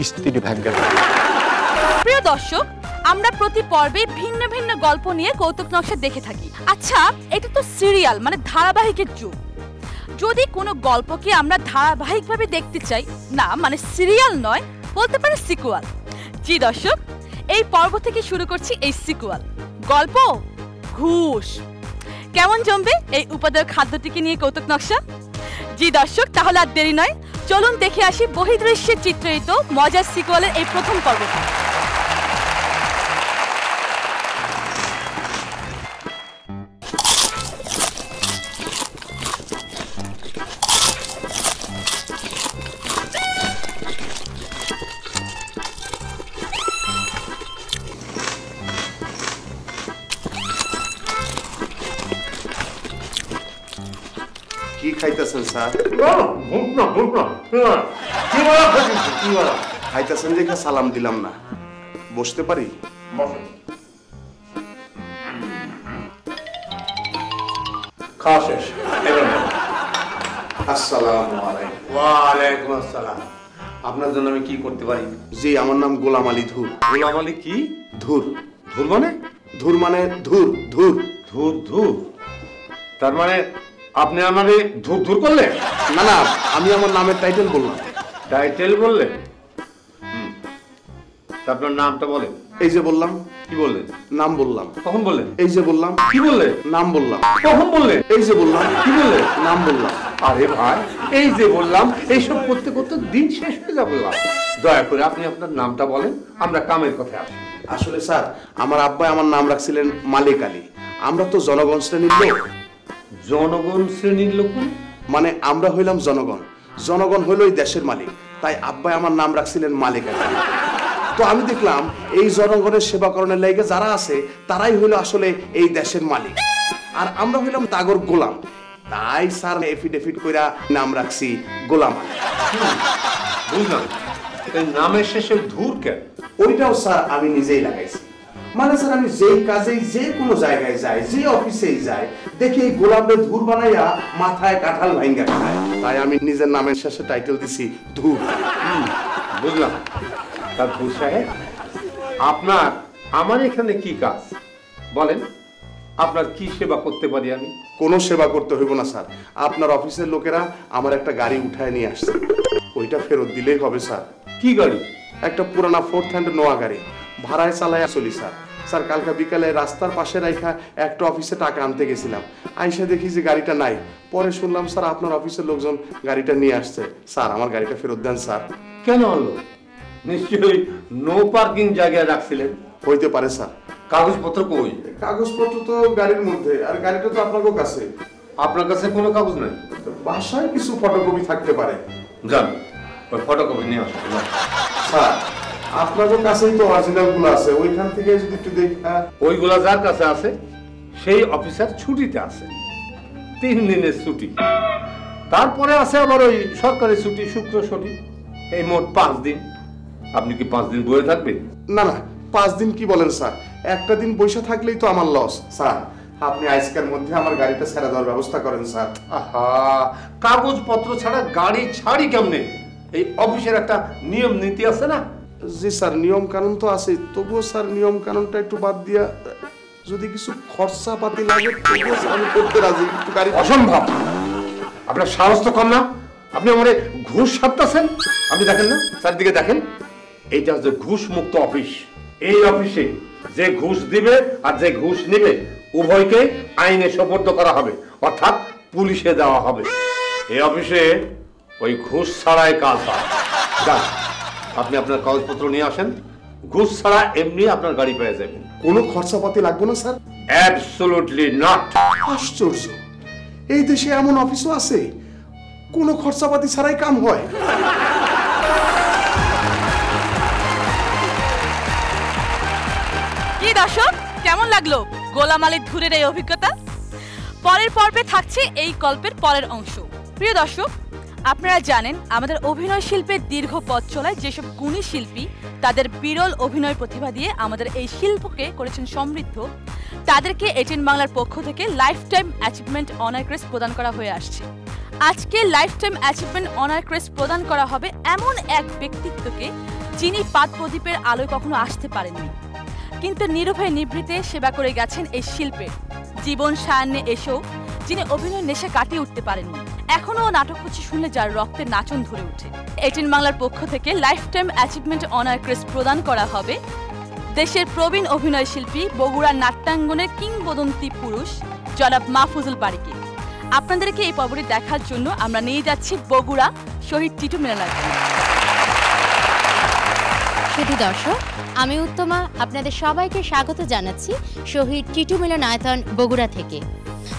স্ত্রী ভাঙ্গা প্রিয় দর্শক আমরা প্রতি পর্বে ভিন্ন ভিন্ন গল্প নিয়ে কৌতুক নকশা দেখে থাকি আচ্ছা এটা তো সিরিয়াল মানে ধারাবাহিকের যুগ যদি কোনো গল্পকে আমরা ধারাবাহিকভাবে দেখতে চাই না মানে সিরিয়াল নয় বলতে পারে সিকুয়াল জি দর্শক এই পর্ব থেকে শুরু করছি এই সিকুয়াল গল্প ঘুষ কেমন জমবে এই উপাদেয় খাদ্যটিকে নিয়ে কৌতুক নকশা জি দর্শক তাহলে আর দেরি নয় চলুন দেখে আসি বহির্দৃশ্যে চিত্রিত মজার সিকুয়ালের এই প্রথম পর্বটি কি খাইতেছেন স্যার খাইতেছেন দেখে সালাম দিলাম না বসতে পারি খাওয়া শেষ আসসালামু আলাইকুম ওয়ালাইকুম আসসালাম আপনার জন্য আমি কি করতে পারি জি আমার নাম গোলাম আলী ধুর গোলাম আলী কি ধুর ধুর মানে ধুর মানে ধুর ধুর ধুর ধুর তার মানে আপনি আমারে ধুর ধুর করলেন না না আমি আমার নামের টাইটেল বললাম টাইটেল বললেন আপনার নামটা বলেন এই যে বললাম কি বললেন নাম বললাম কখন বললেন এই যে বললাম কি বললেন নাম বললাম কখন বললেন এই যে বললাম কি বললেন নাম বললাম আরে ভাই এই যে বললাম এইসব করতে করতে দিন শেষ হয়ে যাবে দয়া করে আপনি আপনার নামটা বলেন আমরা কামের কথা আসি আসলে স্যার আমার আব্বা আমার নাম রাখছিলেন মালিক আলী আমরা তো জনগণ শ্রেণীর লোক জনগণ শ্রেণীর লোক মানে আমরা হইলাম জনগণ জনগণ হইল এই দেশের মালিক তাই আব্বাই আমার নাম রাখছিলেন মালিক আলী তো আমি দেখলাম এই জনগণের সেবা করণের লাইগে যারা আছে তারাই হইলো আসলে এই দেশের মালিক আর আমরা হইলাম তাগর গোলাম তাই স্যার এফিডেভিট কইরা নাম রাখছি গোলাম বুঝলাম নামের শেষে ধুর কেন? ওইটাও স্যার আমি নিজেই লাগাইছি। মানে স্যার আমি যেই কাজেই যে কোনো জায়গায় যাই, যে অফিসেই যাই, দেখি এই গোলাপে ধুর বানাইয়া মাথায় কাঁঠাল ভাঙ্গা খায়, তাই আমি নিজের নামের শেষে টাইটেল দিছি ধুর। বুঝলাম। তা ধুর সাহেব, আপনার আমার এখানে কি কাজ বলেন? আপনার কি সেবা করতে পারি আমি? কোনো সেবা করতে হইব না স্যার, আপনার অফিসের লোকেরা আমার একটা গাড়ি উঠায় নিয়ে আসছে, ওইটা ফেরত দিলেই হবে স্যার। কি গাড়ি? একটা পুরানা ফোর্থ হ্যান্ড নোয়া গাড়ি, ভাড়ায় চালায় চলি স্যার। স্যার কালকে বিকালে রাস্তার পাশে রাইখা একটা অফিসে টাকা আনতে গেছিলাম, আইসা দেখি যে গাড়িটা নাই। পরে শুনলাম স্যার আপনার অফিসের লোকজন গাড়িটা নিয়ে আসছে। স্যার আমার গাড়িটা ফেরত দেন স্যার। কেন আনলো? নিশ্চয়ই নো পার্কিং জায়গায় রাখছিলেন। হইতে পারে স্যার। কাগজপত্র কই? কাগজপত্র তো গাড়ির মধ্যে, আর গাড়িটা তো আপনার কাছে। আপনার কাছে কোনো কাগজ নাই? বাসায় কিছু ফটোকপি থাকতে পারে। যান ওই ফটোকপি নিয়ে আসুন। স্যার আপনার কাছেই তো অরিজিনাল গুলো আছে, ওইখান থেকে যদি একটু দেখা। ওইগুলা যার কাছে আছে সেই অফিসার ছুটিতে আছে, 3 দিনের ছুটি। তারপরে আছে আবার ওই সরকারি ছুটি, শুক্র ছুটি, এই মোট 5 দিন। আপনি কি 5 দিন বসে থাকবেন? না না, 5 দিন কি বলেন স্যার, একটা দিন বসে থাকলেই তো আমার লস। স্যার আপনি আজকের মধ্যে আমার গাড়িটা ছেড়ে দেওয়ার ব্যবস্থা করেন স্যার। আহা, কাগজপত্র ছাড়া গাড়ি ছাড়ি কেমনে? এই অফিসের একটা নিয়ম নীতি আছে না? জি স্যার, নিয়ম কানুন তো আছে, তবুও স্যার নিয়ম কানুনটা একটু বাদ দিয়া যদি কিছু খরচা পাতি লাগে তবুও আমি করতে রাজি। একটু গাড়ি। অসম্ভব। আপনার সাহস তো কম না? আপনি আমারে ঘুষ সাপতাছেন? আপনি দেখেন না, চারদিকে দেখেন, এইটা হচ্ছে ঘুষ মুক্ত অফিস। এই অফিসে যে ঘুষ দিবে আর যে ঘুষ নেবে উভয়কে আইনে সোপর্দ করা হবে, অর্থাৎ পুলিশে দেওয়া হবে। এই অফিসে ওই ঘুষ ছাড়াই কাজ হয়। যান, আপনি আপনার কাগজপত্র নিয়ে আসেন, ঘুষ ছাড়া এমনি আপনার গাড়ি পেয়ে যাবেন। কোনো খরচাপাতি লাগবে না স্যার? Absolutely not. আশ্চর্য, এই দেশে এমন অফিসও আছে কোনো খরচাপাতি ছাড়াই কাম হয়। কি দর্শক, কেমন লাগলো গোলাম আলীর ধুরের এই অভিজ্ঞতা? পরের পর্বে থাকছে এই গল্পের পরের অংশ। প্রিয় দর্শক, আপনারা জানেন আমাদের অভিনয় শিল্পের দীর্ঘ পথ চলায় যেসব গুণী শিল্পী তাদের বিরল অভিনয় প্রতিভা দিয়ে আমাদের এই শিল্পকে করেছেন সমৃদ্ধ, তাদেরকে এটিএন বাংলার পক্ষ থেকে life time achievement honour crest প্রদান করা হয়ে আসছে। আজকে life time achievement honour crest প্রদান করা হবে এমন এক ব্যক্তিত্বকে যিনি পাদ প্রদীপের আলোয় কখনো আসতে পারেননি, কিন্তু নির্ভয়ে নিবৃত্তে সেবা করে গেছেন এই শিল্পের। জীবন সায়ান্নে এসেও যিনি অভিনয় নেশা কাটিয়ে উঠতে পারেননি, এখনো নাটক হচ্ছে শুনলে যার রক্তের নাচন ধরে ওঠে। এটিএন বাংলার পক্ষ থেকে life time achievement honour crest প্রদান করা হবে দেশের প্রবীণ অভিনয় শিল্পী, বগুড়ার নাট্যাঙ্গনের কিংবদন্তি পুরুষ জনাব মাহফুজুল বারীকে। আপনাদেরকে এই পর্বটি দেখার জন্য আমরা নিয়ে যাচ্ছি বগুড়া শহীদ টিটু মিলনায়তনে। সুধী দর্শক, আমি উত্তমা আপনাদের সবাইকে স্বাগত জানাচ্ছি শহীদ টিটু মিলনায়তন বগুড়া থেকে।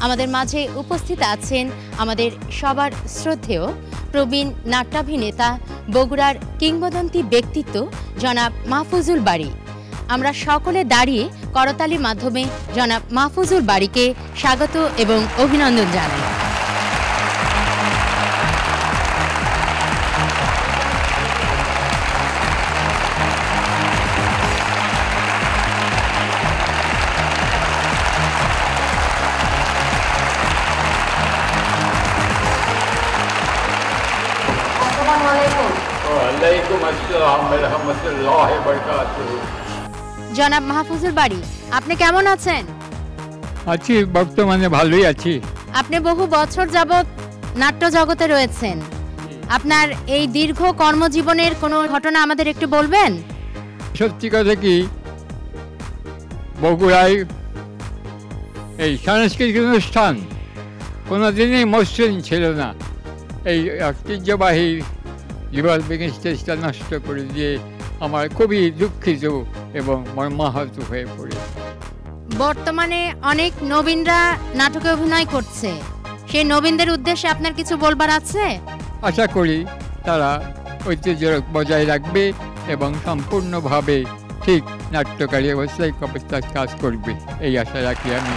আমাদের মাঝে উপস্থিত আছেন আমাদের সবার শ্রদ্ধেয় প্রবীণ নাট্যাভিনেতা, বগুড়ার কিংবদন্তি ব্যক্তিত্ব জনাব মাহফুজুল বারী। আমরা সকলে দাঁড়িয়ে করতালির মাধ্যমে জনাব মাহফুজুল বারীকে স্বাগত এবং অভিনন্দন জানাই। জনাব মাহফুজুল বারী, আপনি কেমন আছেন? আছি, বর্তমানে ভালোই আছি। আপনি বহু বছর যাবৎ নাট্য জগতে রয়েছেন, আপনার এই দীর্ঘ কর্মজীবনের কোনো ঘটনা আমাদের একটু বলবেন? সত্যি কথা কি, বগুড়ায় এই সাংস্কৃতিক অনুষ্ঠান কোনোদিনই মসৃণ ছিল না। এই ঐতিহ্যবাহী লিবাল বেগিং স্টেজটা নষ্ট করে দিয়ে আমার খুবই দুঃখিত এবং মর্মাহত হয়ে পড়ে। বর্তমানে অনেক নবীনরা নাটকে অভিনয় করছে, সেই নবীনদের উদ্দেশ্যে আপনার কিছু বলবার আছে? আশা করি তারা ঐতিহ্য বজায় রাখবে এবং সম্পূর্ণভাবে ঠিক নাট্যকারী অবস্থায় কাজ করবে, এই আশা রাখি আমি।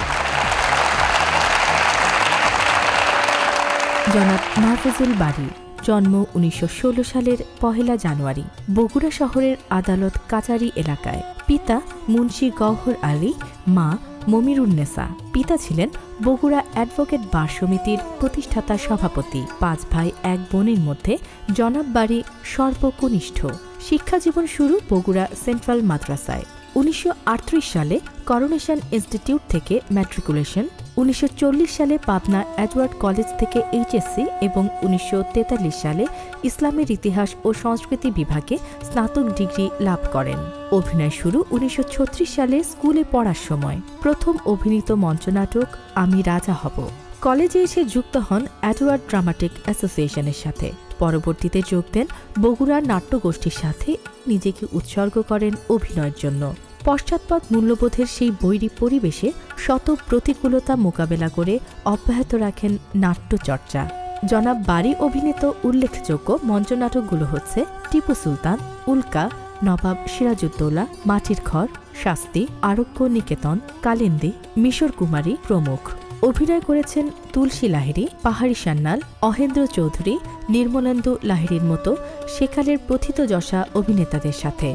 জনাব মাহফুজুল বারী জন্ম 1916 সালের 1 জানুয়ারি বগুড়া শহরের আদালত কাচারি এলাকায়। পিতা মুন্সি গওহর আলী, মা মমিরুন্নেসা। পিতা ছিলেন বগুড়া অ্যাডভোকেট বার সমিতির প্রতিষ্ঠাতা সভাপতি। 5 ভাই 1 বোনের মধ্যে জনাব বাড়ি সর্বকনিষ্ঠ। শিক্ষাজীবন শুরু বগুড়া সেন্ট্রাল মাদ্রাসায়। 1938 সালে করোনেশন ইনস্টিটিউট থেকে ম্যাট্রিকুলেশন, 1940 সালে পাবনা এডওয়ার্ড কলেজ থেকে এইচএসসি এবং 1943 সালে ইসলামের ইতিহাস ও সংস্কৃতি বিভাগে স্নাতক ডিগ্রি লাভ করেন। অভিনয় শুরু 1936 সালে স্কুলে পড়ার সময়। প্রথম অভিনীত মঞ্চনাটক আমি রাজা হব। কলেজে এসে যুক্ত হন এডওয়ার্ড ড্রামাটিক অ্যাসোসিয়েশনের সাথে। পরবর্তীতে যোগ দেন বগুড়ার নাট্যগোষ্ঠীর সাথে। নিজেকে উৎসর্গ করেন অভিনয়ের জন্য। পশ্চাৎপদ মূল্যবোধের সেই বৈরী পরিবেশে শত প্রতিকূলতা মোকাবেলা করে অব্যাহত রাখেন নাট্যচর্চা। জনাব বাড়ি অভিনীত উল্লেখযোগ্য মঞ্চনাটকগুলো হচ্ছে টিপু সুলতান, উল্কা, নবাব সিরাজউদ্দৌলা, মাটির ঘর, শাস্তি, আরোগ্য নিকেতন, কালিন্দী, মিশর কুমারী প্রমুখ। অভিনয় করেছেন তুলসী লাহিড়ী, পাহাড়ি সান্যাল, অহেন্দ্র চৌধুরী, নির্মলেন্দু লাহিড়ীর মতো সেকালের প্রথিতযশা অভিনেতাদের সাথে।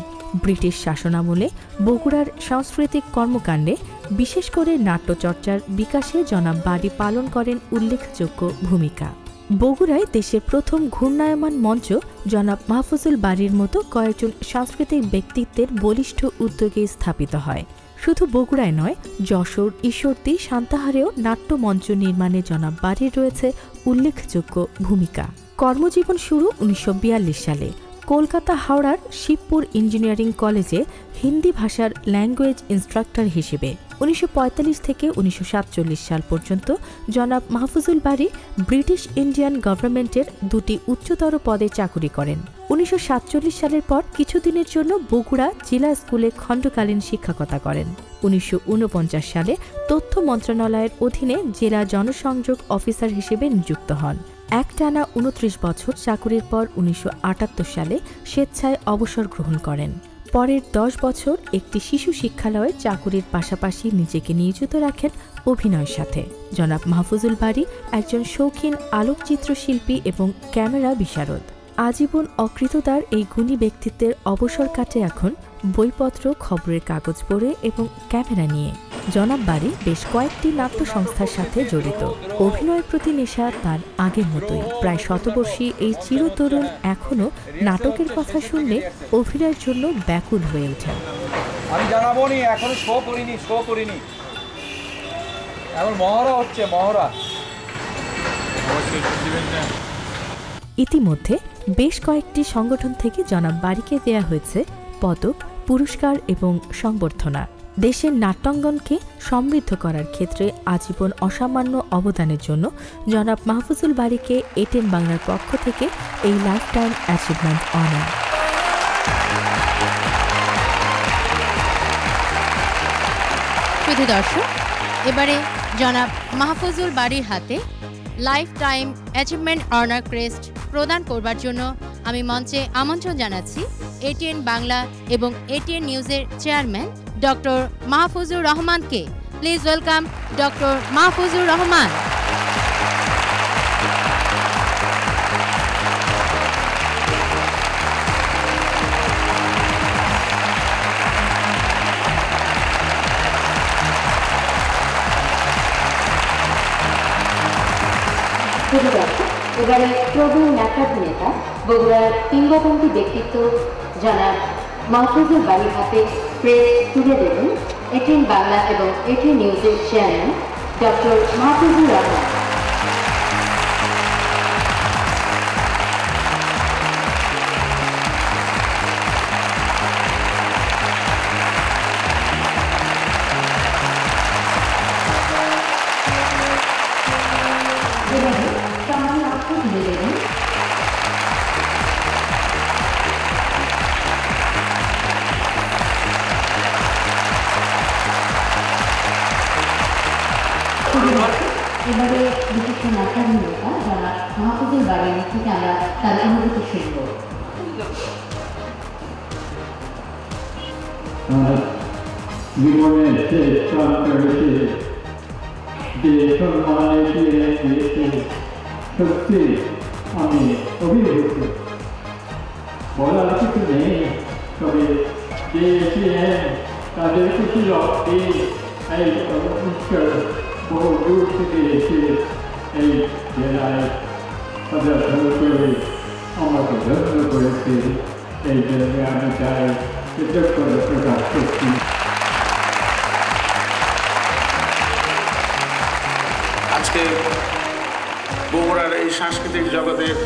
ব্রিটিশ শাসনামলে বগুড়ার সাংস্কৃতিক কর্মকাণ্ডে বিশেষ করে নাট্যচর্চার বিকাশে জনাব বাড়ি পালন করেন উল্লেখযোগ্য ভূমিকা। বগুড়ায় দেশের প্রথম ঘূর্ণায়মান মঞ্চ জনাব মাহফুজুল বাড়ির মতো কয়েকজন সাংস্কৃতিক ব্যক্তিত্বের বলিষ্ঠ উদ্যোগে স্থাপিত হয়। শুধু বগুড়ায় নয়, যশোর, ঈশ্বরদী, সান্তাহারেও নাট্যমঞ্চ নির্মাণে জনাব বাড়ির রয়েছে উল্লেখযোগ্য ভূমিকা। কর্মজীবন শুরু 1942 সালে কলকাতা হাওড়ার শিবপুর ইঞ্জিনিয়ারিং কলেজে হিন্দি ভাষার ল্যাঙ্গুয়েজ ইনস্ট্রাক্টর হিসেবে। 1945 থেকে 1947 সাল পর্যন্ত জনাব মাহফুজুল বাড়ি ব্রিটিশ ইন্ডিয়ান গভর্নমেন্টের 2টি উচ্চতর পদে চাকুরি করেন। 1947 সালের পর কিছুদিনের জন্য বগুড়া জেলা স্কুলে খণ্ডকালীন শিক্ষকতা করেন। 1949 সালে তথ্য মন্ত্রণালয়ের অধীনে জেলা জনসংযোগ অফিসার হিসেবে নিযুক্ত হন। একটানা 29 বছর চাকুরির পর 1978 সালে স্বেচ্ছায় অবসর গ্রহণ করেন। পরের 10 বছর একটি শিশু শিক্ষালয়ে চাকুরির পাশাপাশি নিজেকে নিয়োজিত রাখেন অভিনয়ের সাথে। জনাব মাহফুজুল বাড়ি একজন শৌখিন আলোকচিত্র শিল্পী এবং ক্যামেরা বিশারদ। আজীবন অকৃতদার এই গুণী ব্যক্তিত্বের অবসর কাটে এখন বইপত্র, খবরের কাগজ পড়ে এবং ক্যামেরা নিয়ে। জনাব বাড়ি বেশ কয়েকটি নাট্য সংস্থার সাথে জড়িত। অভিনয়ের প্রতি নেশা তার আগের মতোই। প্রায় শতবর্ষী এই চিরতরুণ এখনও নাটকের কথা শুনলে অভিনয়ের জন্য ব্যাকুল হয়ে ওঠেন। আমি জানাবো নি, এখনো শো করিনি। এখন মহড়া হচ্ছে, মহড়া। ইতিমধ্যে বেশ কয়েকটি সংগঠন থেকে জনাব বাড়িকে দেয়া হয়েছে পদক, পুরস্কার এবং সংবর্ধনা। দেশের নাট্যাঙ্গনকে সমৃদ্ধ করার ক্ষেত্রে আজীবন অসামান্য অবদানের জন্য জনাব মাহফুজুল বাড়িকে এটিএন বাংলার পক্ষ থেকে এই লাইফ টাইম অ্যাচিভমেন্ট অনার। শুধু দর্শক, এবারে জনাব মাহফুজুল বাড়ির হাতে life time achievement honour crest প্রদান করবার জন্য আমি মঞ্চে আমন্ত্রণ জানাচ্ছি এটিএন বাংলা এবং এটিএন নিউজের চেয়ারম্যান ডক্টর মাহফুজুর রহমানকে। Please welcome doctor Mahfuzur Rahman. এবারে প্রবীণ নাট্যাভিনেতা বগুড়ার কিংবদন্তি ব্যক্তিত্ব জনাব মাহফুজুল বাড়ির হাতে প্রেস তুলে দেবেন এটিএন বাংলা এবং এটিএন নিউজের চেয়ারম্যান ডক্টর মাহফুজুর রহমান। এবারে বিশিষ্ট নাট্যাভিনেতা যারা মাহফুজুল বাড়ির থেকে আমরা তার অনুভূতি শুনব। জীবনের শেষ প্রান্তে যে সম্মানে সত্যি আমি অভিভূত বলার কিছু নেই, তবে যে এসেছেন তাদের কিছু লক্ষ্যে এই অনুষ্ঠান বহু দূর থেকে এসে এই জেলায় পদার্পণ করে আমাকে ধন্য করেছে। এই জন্য আমি চাই কৃতজ্ঞতা প্রকাশ করছি। আজকে বগুড়ার এই সাংস্কৃতিক জগতের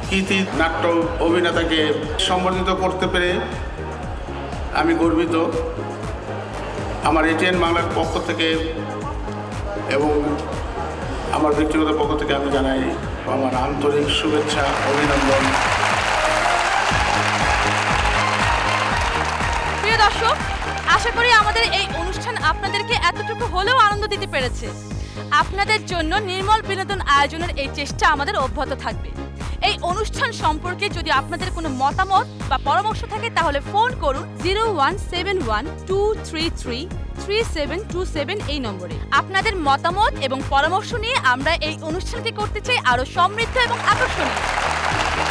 কৃতি নাট্য অভিনেতাকে সম্মানিত করতে পেরে আমি গর্বিত। আমার এটিএন বাংলার পক্ষ থেকে এবং আমার ব্যক্তিগত পক্ষ থেকে আমি জানাই আমার আন্তরিক শুভেচ্ছা, অভিনন্দন। প্রিয় দর্শক, আশা করি আমাদের এই অনুষ্ঠান আপনাদেরকে এতটুকু হলেও আনন্দ দিতে পেরেছে। আপনাদের জন্য নির্মল বিনোদন আয়োজনের এই চেষ্টা আমাদের অব্যাহত থাকবে। এই অনুষ্ঠান সম্পর্কে যদি আপনাদের কোনো মতামত বা পরামর্শ থাকে তাহলে ফোন করুন 0171-233-3727 এই নম্বরে। আপনাদের মতামত এবং পরামর্শ নিয়ে আমরা এই অনুষ্ঠানকে করতে চাই আরো সমৃদ্ধ এবং আকর্ষণীয়।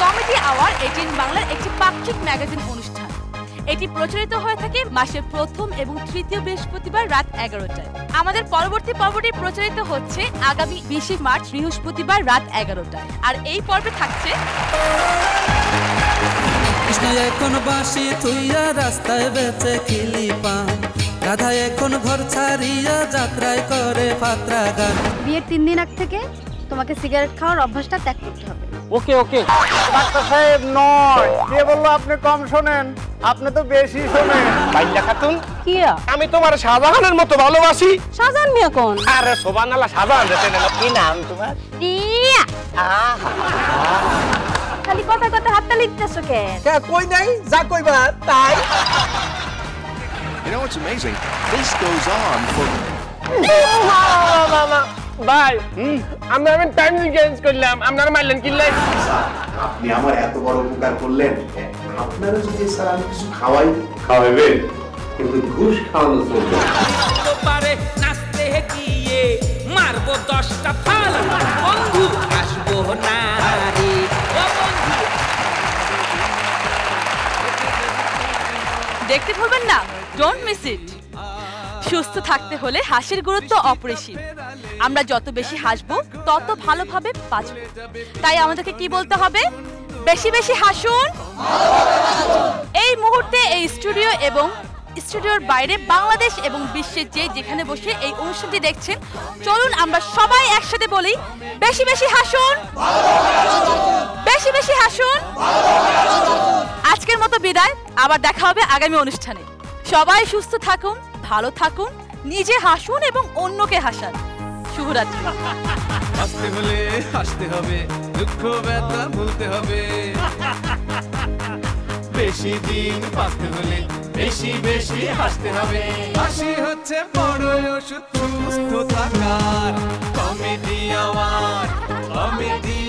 কমেডি আওয়ার এটিএন বাংলার একটি পাক্ষিক ম্যাগাজিন অনুষ্ঠান। এটি প্রচারিত হয়ে থাকে মাসের প্রথম এবং তৃতীয় বৃহস্পতিবার রাত 11টায়। আমাদের পরবর্তী পর্বটি প্রচারিত হচ্ছে আগামী 20 মার্চ বৃহস্পতিবার রাত 11টায়। আর এই পর্বে থাকছে কৃষ্ণ এখন বাঁশি থুইয়া রাস্তায় বেচে খিলি পান, রাধা এখন ঘর ছাড়িয়া যাত্রায় করে পাত্রা গান। বিয়ের 3 দিন আগ থেকে তোমাকে সিগারেট খাওয়ার অভ্যাসটা ত্যাগ করতে হবে। ওকে ওকে ডাক্তার সাহেব নয়, কে বললো আপনি কম শোনেন? আপনি তো বেশি শোনেন। বাইলা খাতুন, কিয়া আমি তোমার শাহজাহানের মতো ভালোবাসি। শাহজাহান মিয়া কোন? আরে সোবানাল্লাহ শাহজাহান রে চেনেন। কি নাম তোমার? রিয়া। খালি কথা কথা হাততালি দিতেছো কেন? কই নাই, যা কইবা তাই। You know what's amazing? This goes on for ভাই, আমরা টাইম চেঞ্জ করলাম, আপনারা মারলেন কিল্লাই। আপনি আমার এত বড় উপকার করলেন, আপনারা যদি স্যার আমি কিছু খাওয়াইবেন, কিন্তু ঘুষ খাওয়ানো চলবে তো পারে নাচতে গিয়ে মারবো 10টা ফাল, বন্ধু আসবো না রে ও বন্ধু। দেখতে ভুলবেন না, ডোন্ট মিস ইট। সুস্থ থাকতে হলে হাসির গুরুত্ব অপরিসীম। আমরা যত বেশি হাসবো তত ভালোভাবে বাঁচব। তাই আমাদেরকে কি বলতে হবে? বেশি বেশি হাসুন। এই মুহূর্তে এই স্টুডিও এবং স্টুডিওর বাইরে বাংলাদেশ এবং বিশ্বের যে যেখানে বসে এই অনুষ্ঠানটি দেখছেন, চলুন আমরা সবাই একসাথে বলি, বেশি বেশি হাসুন, বেশি বেশি হাসুন। আজকের মতো বিদায়, আবার দেখা হবে আগামী অনুষ্ঠানে। সবাই সুস্থ থাকুন, ভালো থাকুন, নিজে হাসুন এবং অন্যকে হাসান। শুভরাত্রি। হাসতে হলে হাসতে হবে, দুঃখ ব্যথা ভুলতে হবে, বেশি দিন বাঁচতে হলে বেশি বেশি হাসতে হবে। হাসি হচ্ছে বড় ওষুধ সুস্থ থাকার। Comedy hour, comedy